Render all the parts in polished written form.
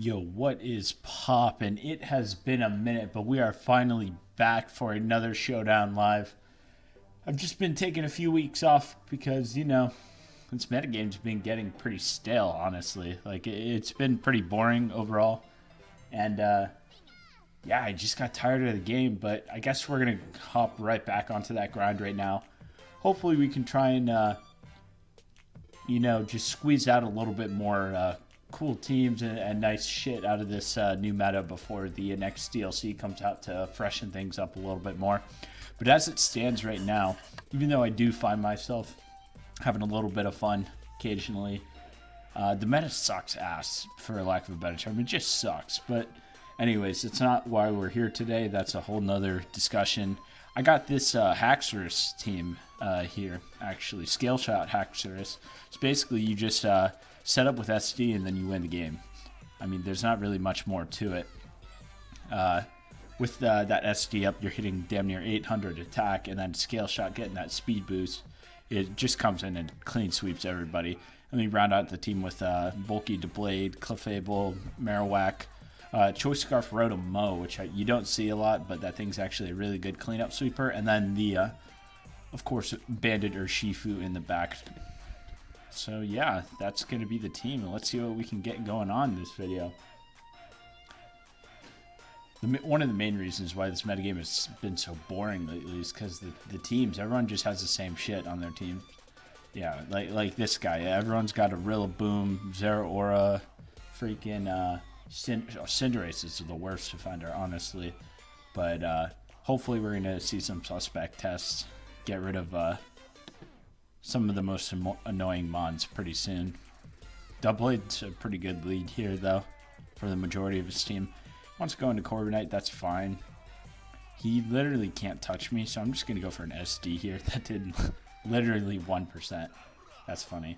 Yo, what is poppin'? It has been a minute, but we are finally back for another Showdown live. I've just been taking a few weeks off because, this metagame's been getting pretty stale, honestly. Like, it's been pretty boring overall. And, yeah, I just got tired of the game, but I guess we're going to hop right back onto that grind right now. Hopefully we can try and, just squeeze out a little bit more cool teams and nice shit out of this new meta before the next DLC comes out to freshen things up a little bit more. But as it stands right now, even though I do find myself having a little bit of fun occasionally, the meta sucks ass, for lack of a better term. It just sucks. But anyways, it's not why we're here today. That's a whole nother discussion. I got this HAXORUS team here, actually. Scale Shot HAXORUS. So basically, you just set up with SD and then you win the game. I mean, there's not really much more to it. With that SD up, you're hitting damn near 800 attack, and then Scale Shot getting that speed boost. It just comes in and clean sweeps everybody. And we round out the team with Bulky DeBlade, Clefable, Marowak, Choice Scarf rotom-mow, which you don't see a lot, but that thing's actually a really good cleanup sweeper. And then the, of course, Bandit or Shifu in the back. So yeah, that's going to be the team. Let's see what we can get going on in this video. One of the main reasons why this metagame has been so boring lately is because the teams, everyone just has the same shit on their team. Yeah, like this guy. Everyone's got a Rillaboom, Zeraora, freaking Cinderaces are the worst offender, honestly. But hopefully we're going to see some suspect tests. Get rid of some of the most annoying mons pretty soon. Doublade's a pretty good lead here, though, for the majority of his team. Wants to go into Corviknight, that's fine. He literally can't touch me, so I'm just going to go for an SD here. That did literally 1%. That's funny.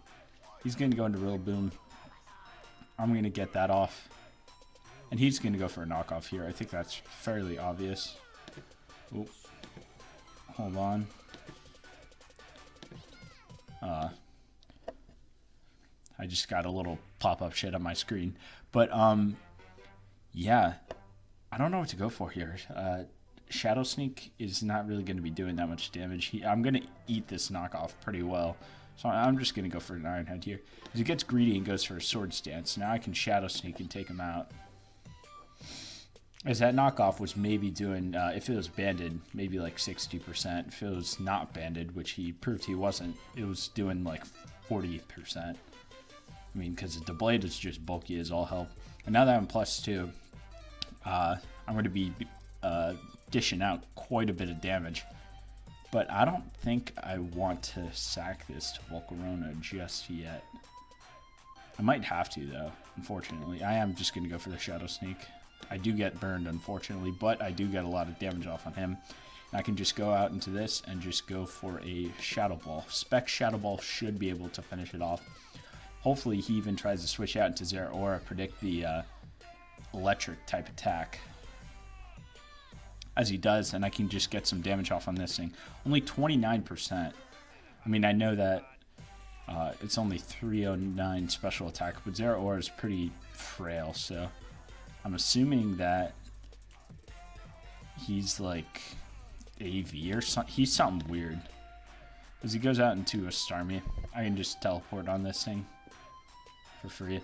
He's going to go into Rillaboom. I'm going to get that off. And he's going to go for a knockoff here. I think that's fairly obvious. Ooh. Hold on. I just got a little pop-up shit on my screen. But, yeah. I don't know what to go for here. Shadow Sneak is not really going to be doing that much damage. I'm going to eat this knockoff pretty well. So I'm just going to go for an Iron Head here. As he gets greedy and goes for a Sword Stance, now I can Shadow Sneak and take him out. As that knockoff was maybe doing, if it was banded, maybe like 60%. If it was not banded, which he proved he wasn't, it was doing like 40%. I mean, because the Blade is just bulky as all hell. And now that I'm +2, I'm going to be dishing out quite a bit of damage. But I don't think I want to sack this to Volcarona just yet. I might have to, though, unfortunately. I am just going to go for the Shadow Sneak. I do get burned, unfortunately, but I do get a lot of damage off on him. And I can just go out into this and just go for a Shadow Ball. Spec Shadow Ball should be able to finish it off. Hopefully he even tries to switch out into Zeraora, predict the electric type attack. As he does, and I can just get some damage off on this thing. Only 29%. I mean, I know that it's only 309 special attack, but Zeraora is pretty frail, so I'm assuming that he's like AV or something. He's something weird. As he goes out into a Starmie, I can just teleport on this thing for free.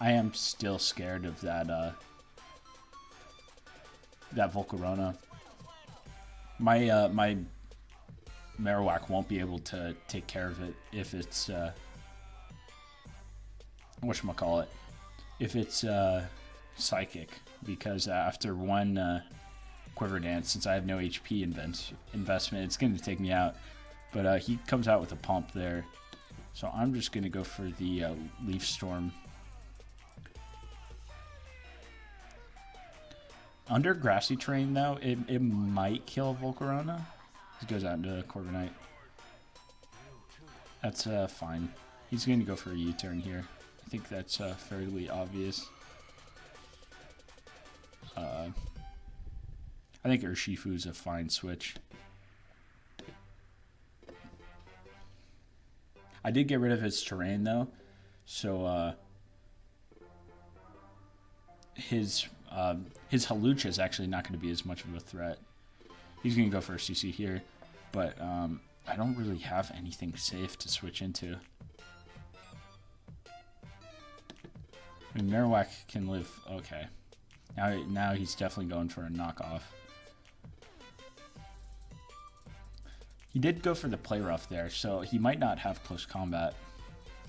I am still scared of that that Volcarona. My Marowak won't be able to take care of it if it's whatchamacallit, if it's Psychic, because after one Quiver Dance, since I have no HP investment, it's going to take me out. But he comes out with a pump there, so I'm just going to go for the Leaf Storm. Under Grassy Terrain, though, it might kill Volcarona. He goes out into Corviknight. That's fine. He's going to go for a U-turn here. I think that's fairly obvious. I think Urshifu's a fine switch. I did get rid of his terrain though, so his Halucha is actually not going to be as much of a threat. He's going to go for a CC here, but I don't really have anything safe to switch into. I mean, Marowak can live. Okay, now he's definitely going for a knockoff. He did go for the play rough there, so he might not have close combat.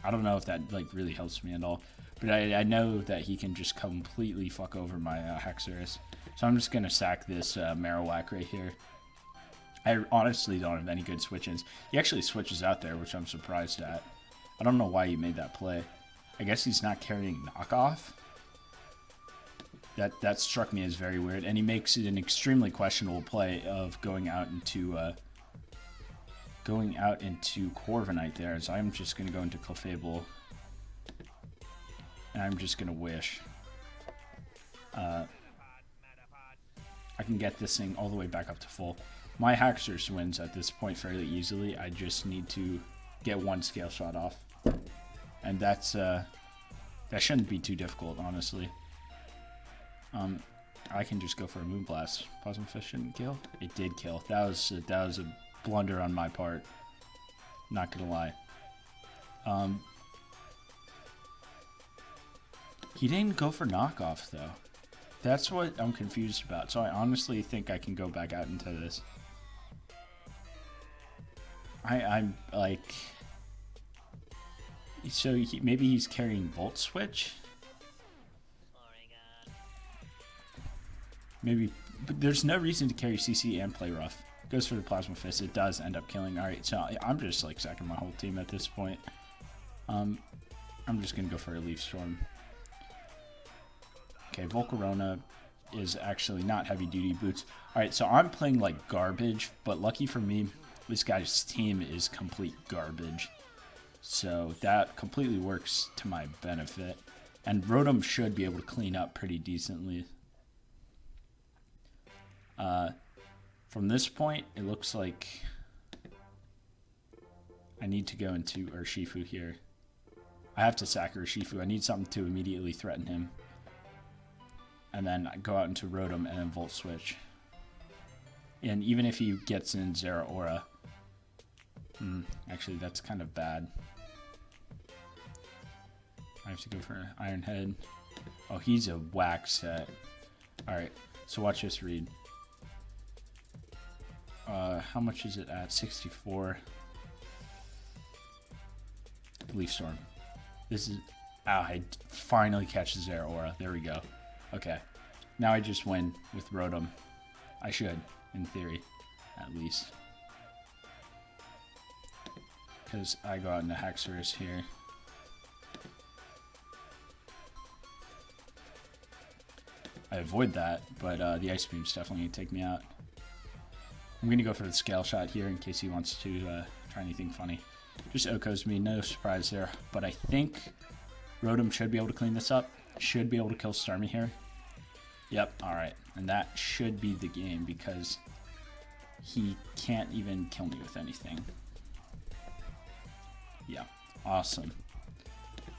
I don't know if that like really helps me at all, but I know that he can just completely fuck over my HAXORUS. So I'm just gonna sack this Marowak right here. I honestly don't have any good switch-ins. He actually switches out there, which I'm surprised at. I don't know why he made that play. I guess he's not carrying knockoff. That struck me as very weird, and he makes it an extremely questionable play of going out into Corviknight there. So I'm just gonna go into Clefable, and I'm just gonna wish I can get this thing all the way back up to full. My HAXORUS wins at this point fairly easily. I just need to get one scale shot off, and that's that shouldn't be too difficult, honestly. I can just go for a Moonblast. Plasma Fish shouldn't kill. It did kill. That was a blunder on my part. Not gonna lie. He didn't go for knockoff though. That's what I'm confused about. So I honestly think I can go back out into this. I'm like, so maybe he's carrying Volt Switch. Maybe, but there's no reason to carry CC and play rough. Goes for the Plasma Fist. It does end up killing. All right, so I'm just like sacking my whole team at this point. I'm just gonna go for a Leaf Storm. Okay, Volcarona is actually not heavy duty boots. All right, so I'm playing like garbage, but lucky for me, this guy's team is complete garbage. So that completely works to my benefit. And Rotom should be able to clean up pretty decently. From this point, it looks like I need to go into Urshifu here. I have to sack Urshifu. I need something to immediately threaten him. And then go out into Rotom and then Volt Switch. And even if he gets in Zeraora, actually that's kind of bad. I have to go for Iron Head. Oh, he's a whack set. Alright, so watch this read. How much is it at? 64. Leaf Storm. This is... I finally catch Zeraora. There we go. Okay. Now I just win with Rotom. I should, in theory, at least. Because I go out into HAXORUS here. I avoid that, but the Ice Beam's definitely going to take me out. I'm going to go for the Scale Shot here in case he wants to try anything funny. Just OHKOs me, no surprise there. But I think Rotom should be able to clean this up. Should be able to kill Starmie here. Yep, alright. And that should be the game because he can't even kill me with anything. Yeah, awesome.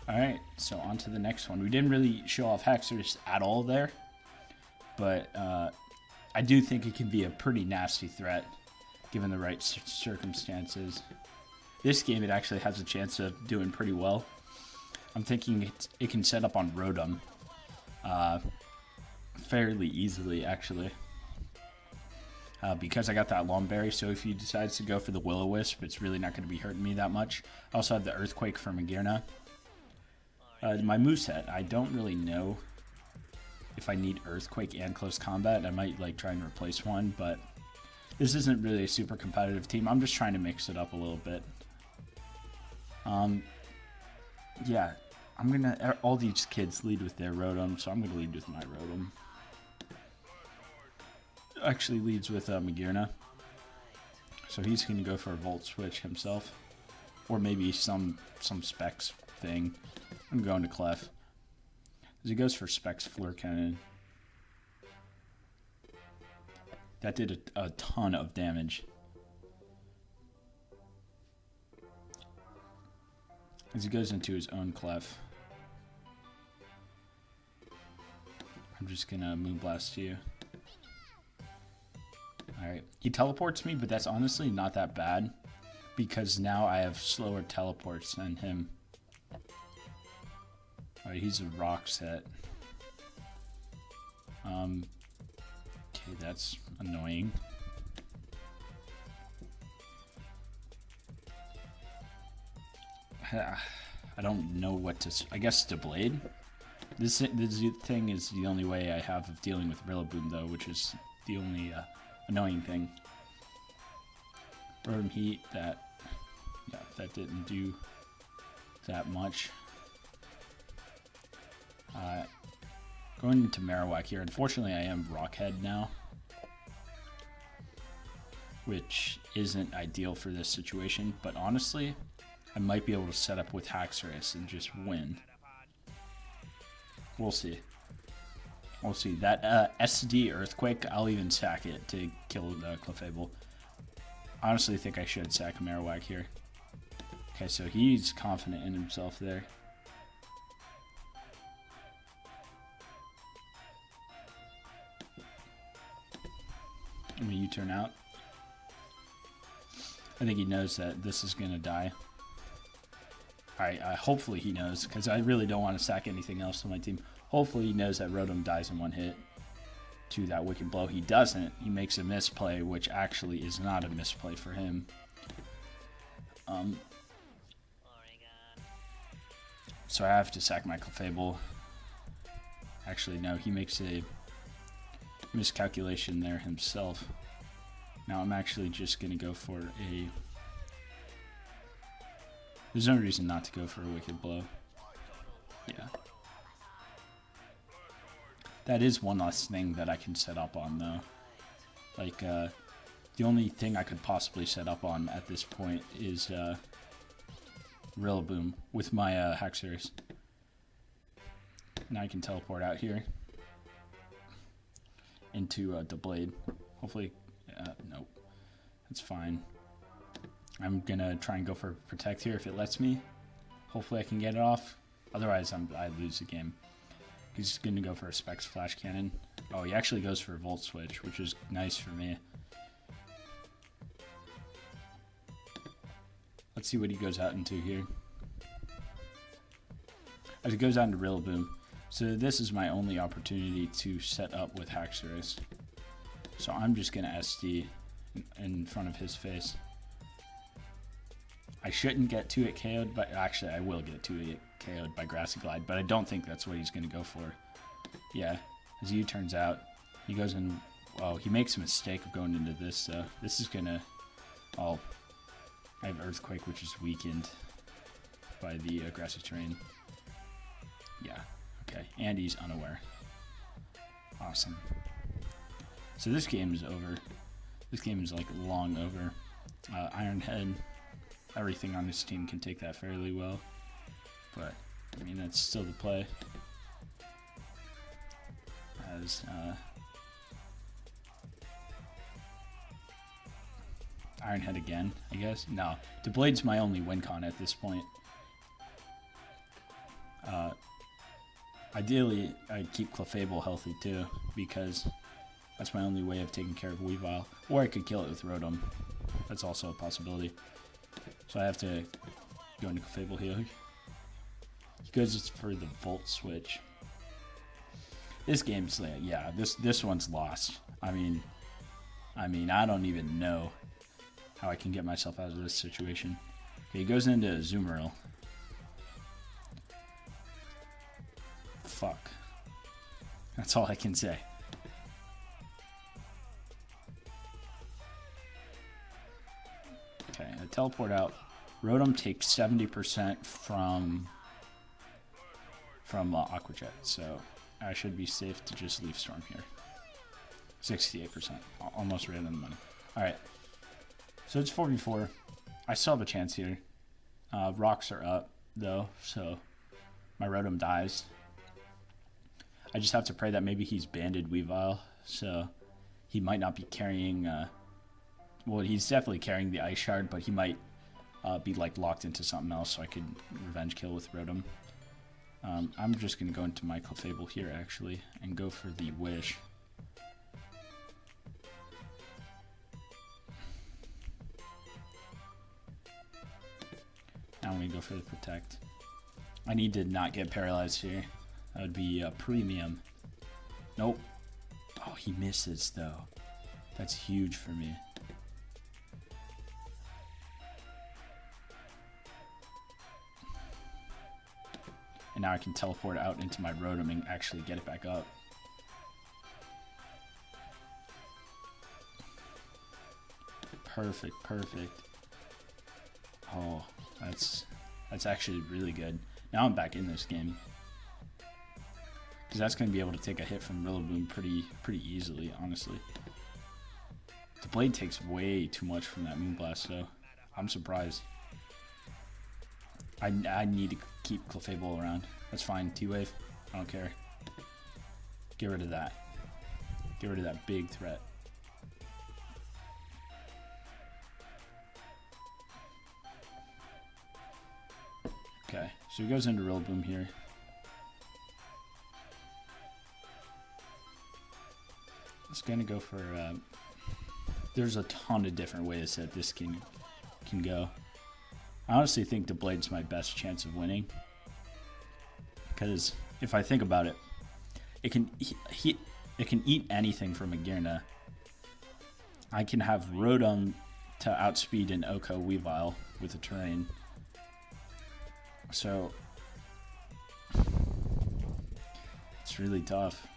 Alright, so on to the next one. We didn't really show off HAXORUS at all there. But I do think it can be a pretty nasty threat given the right circumstances. This game, it actually has a chance of doing pretty well. I'm thinking it can set up on Rotom fairly easily, actually. Because I got that Long Berry, so if he decides to go for the Will-O-Wisp, it's really not going to be hurting me that much. I also have the Earthquake from Magearna. My moveset, I don't really know if I need Earthquake and Close Combat. I might like try and replace one, but this isn't really a super competitive team. I'm just trying to mix it up a little bit. Yeah, I'm gonna, all these kids lead with their Rotom, so I'm gonna lead with my Rotom. Actually leads with Magearna. So he's gonna go for a Volt Switch himself. Or maybe some Specs thing. I'm going to Clef. As he goes for Specs Floor Cannon. That did a ton of damage. as he goes into his own clef. I'm just gonna Moonblast you. Alright, he teleports me, but that's honestly not that bad, because now I have slower teleports than him. Alright, he's a rock set. Okay, that's annoying. I don't know what to... I guess the blade? This thing is the only way I have of dealing with Rillaboom, though, which is the only annoying thing. Rotom Heat, that didn't do that much. Going into Marowak here. Unfortunately, I am Rockhead now, which isn't ideal for this situation, but honestly, I might be able to set up with HAXORUS and just win. We'll see. We'll see. That SD Earthquake, I'll even sack it to kill the Clefable. Honestly, I think I should sack Marowak here. Okay, so he's confident in himself there. I'm gonna U-turn out. I think he knows that this is gonna die. Alright, hopefully he knows, because I really don't want to sack anything else on my team. Hopefully he knows that Rotom dies in one hit to that Wicked Blow. He doesn't. He makes a misplay, which actually is not a misplay for him. So I have to sack my Clefable. Actually, no, he makes a miscalculation there himself. Now I'm actually just going to go for a... There's no reason not to go for a Wicked Blow. Yeah. That is one less thing that I can set up on, though. Like, the only thing I could possibly set up on at this point is Rillaboom with my HAXORUS. Now I can teleport out here into the blade. Hopefully, nope. That's fine. I'm gonna try and go for Protect here if it lets me. Hopefully I can get it off. Otherwise, I lose the game. He's gonna go for a Specs Flash Cannon. Oh, he actually goes for a Volt Switch, which is nice for me. Let's see what he goes out into here. As he goes out into Rillaboom. So this is my only opportunity to set up with HAXORUS. So I'm just gonna SD in front of his face. I shouldn't get to it KO'd, but actually I will get to it KO'd by Grassy Glide, but I don't think that's what he's going to go for. Yeah, as he turns out, he goes in, well, he makes a mistake of going into this, so this is going to, oh, I have Earthquake, which is weakened by the grassy terrain. Yeah, okay, and he's unaware. Awesome. So this game is over. This game is like long over. Iron Head. Everything on his team can take that fairly well, but I mean that's still the play. As Iron Head again, I guess. No, the Blade's my only win con at this point. Ideally, I'd keep Clefable healthy too, because that's my only way of taking care of Weavile, or I could kill it with Rotom. That's also a possibility. So I have to go into Clefable here. He goes for the Volt Switch. This game's like, yeah, this one's lost. I mean, I don't even know how I can get myself out of this situation. Okay, he goes into Azumarill. Fuck. That's all I can say. Okay, I teleport out. Rotom takes 70% from Aqua Jet, so I should be safe to just Leaf Storm here. 68%, almost right on the money. All right, so it's 4v4. I still have a chance here. Rocks are up though, so my Rotom dies. I just have to pray that maybe he's banded Weavile, so he might not be carrying. Well, he's definitely carrying the Ice Shard, but he might be like locked into something else so I could revenge kill with Rotom. I'm just going to go into my Clefable here actually and go for the Wish. Now I'm going to go for the Protect. I need to not get paralyzed here. That would be a premium. Nope. Oh, he misses though. That's huge for me. And now I can teleport out into my Rotom and actually get it back up. Perfect, perfect. Oh, that's actually really good. Now I'm back in this game. Because that's going to be able to take a hit from Rillaboom pretty easily, honestly. The Blade takes way too much from that Moonblast, though. I'm surprised. I need to keep Clefable around. That's fine. T-Wave. I don't care. Get rid of that. Get rid of that big threat. Okay, so he goes into Rillaboom here. It's going to go for... there's a ton of different ways that this can go. I honestly think the Blade's my best chance of winning. Because if I think about it, it can eat anything from a Gearna. I can have Rotom to outspeed an Oko Weavile with a terrain. So it's really tough.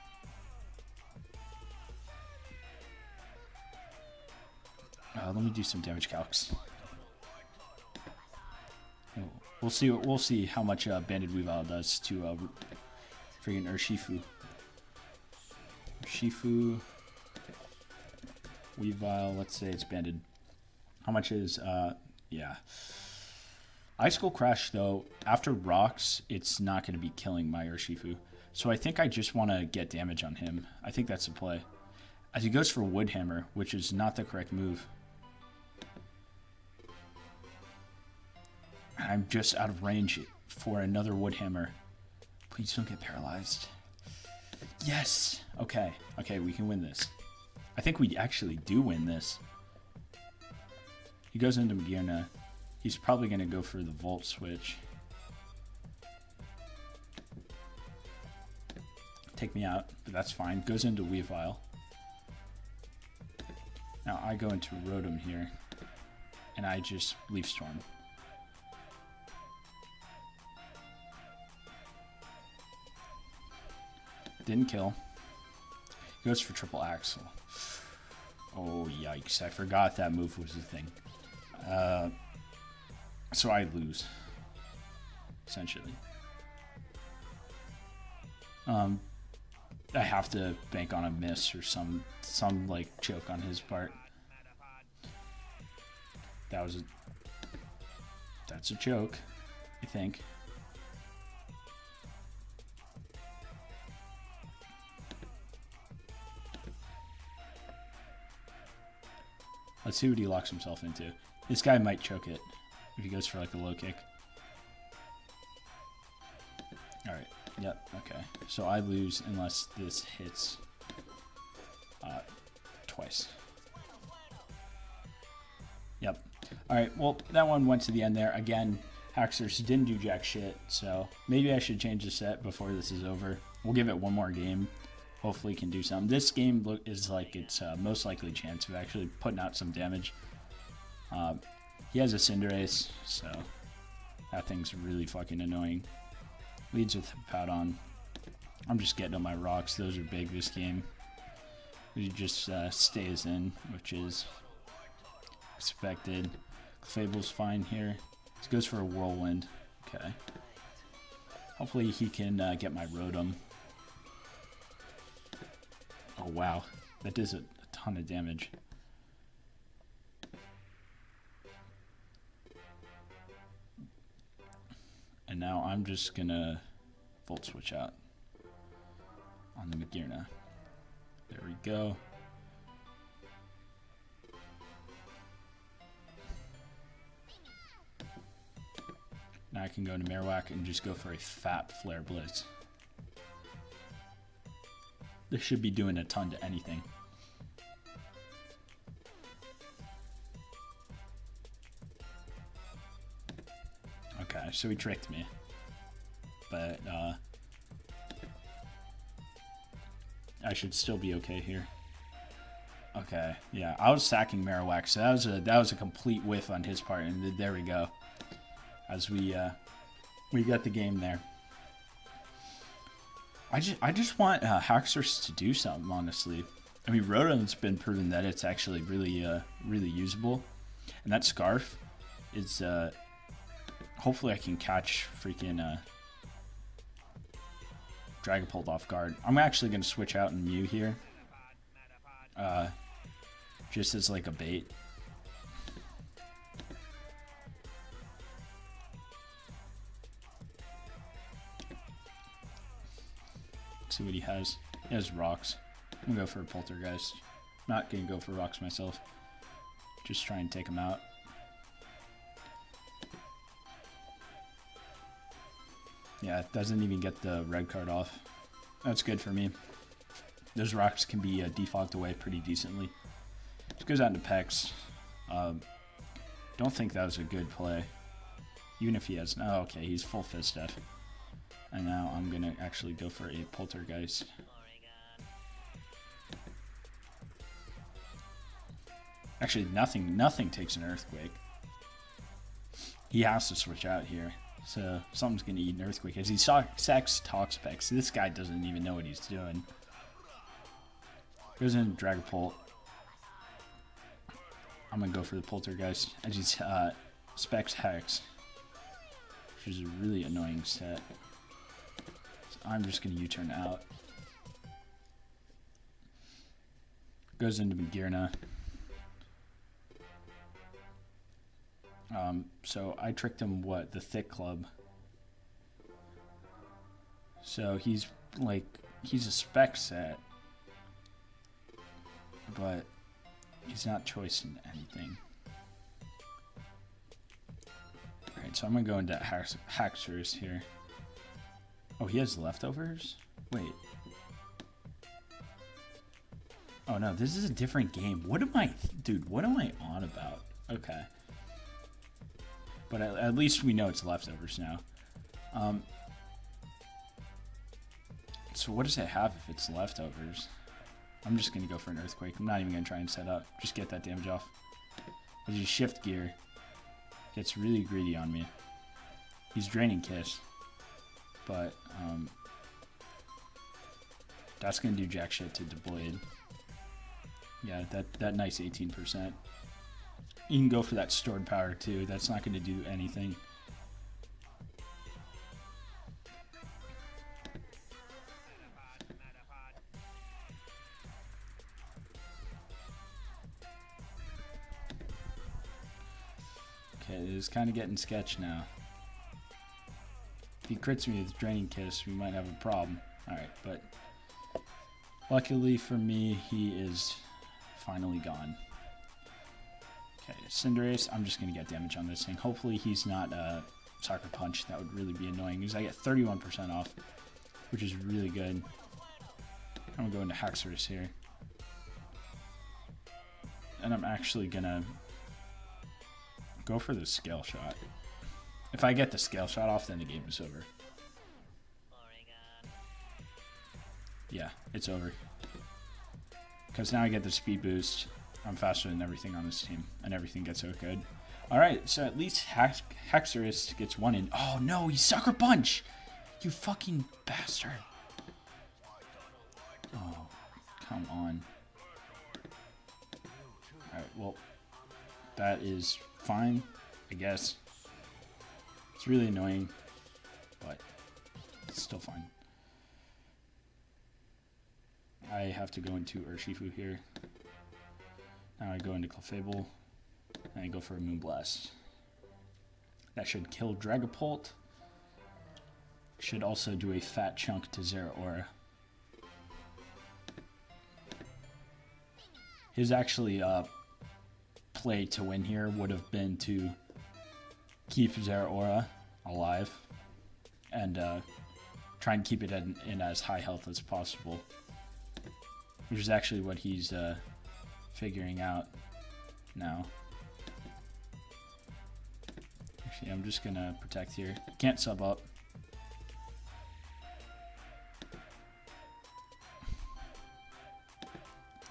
Let me do some damage calcs. We'll see how much Banded Weavile does to friggin' Urshifu. Urshifu, Weavile. Let's say it's banded. How much is yeah. Icicle Crash though. After rocks, it's not going to be killing my Urshifu. So I think I just want to get damage on him. I think that's the play. As he goes for Wood Hammer, which is not the correct move. I'm just out of range for another Wood Hammer. Please don't get paralyzed. Yes! Okay. Okay, we can win this. I think we actually do win this. He goes into Gearna. He's probably going to go for the Volt Switch. Take me out, but that's fine. Goes into Weavile. Now I go into Rotom here. And I just Leaf Storm. Didn't kill. Goes for Triple Axle. Oh, yikes. I forgot that move was a thing. So I lose. Essentially. I have to bank on a miss or some like choke on his part. That's a choke, I think. Let's see what he locks himself into. This guy might choke it if he goes for like a low kick. Alright, yep, okay. So I lose unless this hits twice. Yep. Alright, well, that one went to the end there. Again, HAXORUS didn't do jack shit, so maybe I should change the set before this is over. We'll give it one more game. Hopefully can do something. This game is like its most likely chance of actually putting out some damage. He has a Cinderace, so that thing's really fucking annoying. Leads with Hippowdon. I'm just getting on my rocks. Those are big this game. He just stays in, which is expected. Clefable's fine here. He goes for a Whirlwind. Okay. Hopefully he can get my Rotom. Oh wow, that does a ton of damage. And now I'm just gonna Volt Switch out on the Gearna. There we go. Now I can go into Marowak and just go for a fat Flare Blitz. This should be doing a ton to anything. Okay, so he tricked me. But, I should still be okay here. Okay, yeah, I was sacking Marowak, so that was a complete whiff on his part, and there we go. As we got the game there. I just want HAXORUS to do something, honestly. I mean, Rotom's been proven that it's actually really usable, and that Scarf is hopefully I can catch freaking Dragapult off guard. I'm actually gonna switch out and Mew here, just as like a bait. See what he has. He has rocks. I'm gonna go for a Poltergeist. Not gonna go for rocks myself. Just try and take him out. Yeah, it doesn't even get the red card off. That's good for me. Those rocks can be defogged away pretty decently. Just goes out into Pex. Don't think that was a good play. Even if he has... Oh, okay, he's full Fist F. And now I'm going to actually go for a Poltergeist. Actually, nothing takes an Earthquake. He has to switch out here. So something's going to eat an Earthquake. As he sacks Toxapex, this guy doesn't even know what he's doing. Goes in Dragapult. I'm going to go for the Poltergeist. As he specs Hex. Which is a really annoying set. So I'm just going to U-turn out. Goes into Magearna. So I tricked him, what, the Thick Club. So he's a spec set, but he's not choicing anything. Alright, so I'm gonna go into HAXORUS here. Oh, he has leftovers? Wait. Oh no, this is a different game. What am I on about? Okay. But at least we know it's leftovers now. So what does it have if it's leftovers? I'm just going to go for an Earthquake. I'm not even going to try and set up. Just get that damage off. As you shift gear, gets really greedy on me. He's draining Kiss. But that's going to do jack shit to Deployed. Yeah, that nice 18%. You can go for that stored power too. That's not going to do anything. Okay, it is kind of getting sketch now. If he crits me with Draining Kiss, we might have a problem. Alright, but luckily for me, he is finally gone. Okay, Cinderace, I'm just going to get damage on this thing. Hopefully he's not Sucker Punch. That would really be annoying because I get 31% off, which is really good. I'm going to go into HAXORUS here. And I'm actually going to go for the Scale Shot. If I get the Scale Shot off, then the game is over. Yeah, it's over. Because now I get the speed boost. I'm faster than everything on this team, and everything gets so good. Alright, so at least HAXORUS gets one in. Oh no, he's Sucker Punch! You fucking bastard. Oh, come on. Alright, well, that is fine, I guess. It's really annoying, but it's still fine. I have to go into Urshifu here. Now I go into Clefable, and I go for a Moonblast. That should kill Dragapult. Should also do a fat chunk to Zeraora. His actually play to win here would have been to keep Zeraora alive and try and keep it in as high health as possible, which is actually what he's figuring out now. Actually, I'm just gonna protect here. Can't sub up.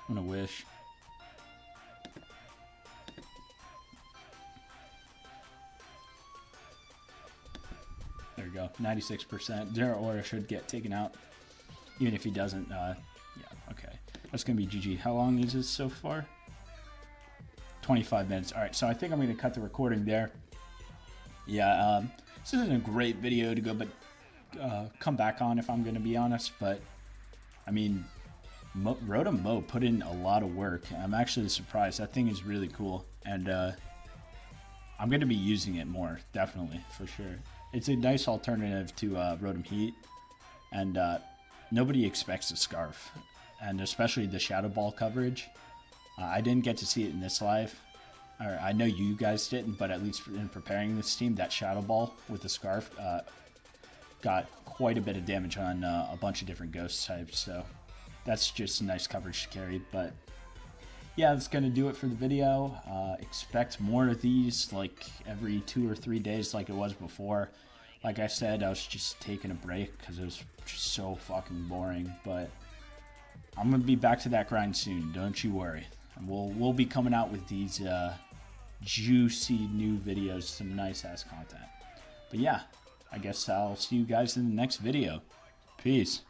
I'm gonna wish. There we go, 96%. Zero Aura should get taken out, even if he doesn't. Yeah, okay. That's gonna be GG. How long is this so far? 25 minutes. All right, so I think I'm gonna cut the recording there. Yeah, this isn't a great video to go, but come back on if I'm gonna be honest. But I mean, rotom-mow put in a lot of work. I'm actually surprised. That thing is really cool, and I'm gonna be using it more, definitely, for sure. It's a nice alternative to rotom heat, and nobody expects a scarf, and especially the shadow ball coverage. I didn't get to see it in this live, or I know you guys didn't, but at least in preparing this team, that shadow ball with the scarf got quite a bit of damage on a bunch of different ghost types, so that's just nice coverage to carry. But yeah, that's gonna do it for the video. Expect more of these like every 2 or 3 days like it was before. Like I said, I was just taking a break because it was just so fucking boring, but I'm gonna be back to that grind soon, don't you worry. And we'll be coming out with these juicy new videos, some nice ass content. But yeah, I guess I'll see you guys in the next video. Peace.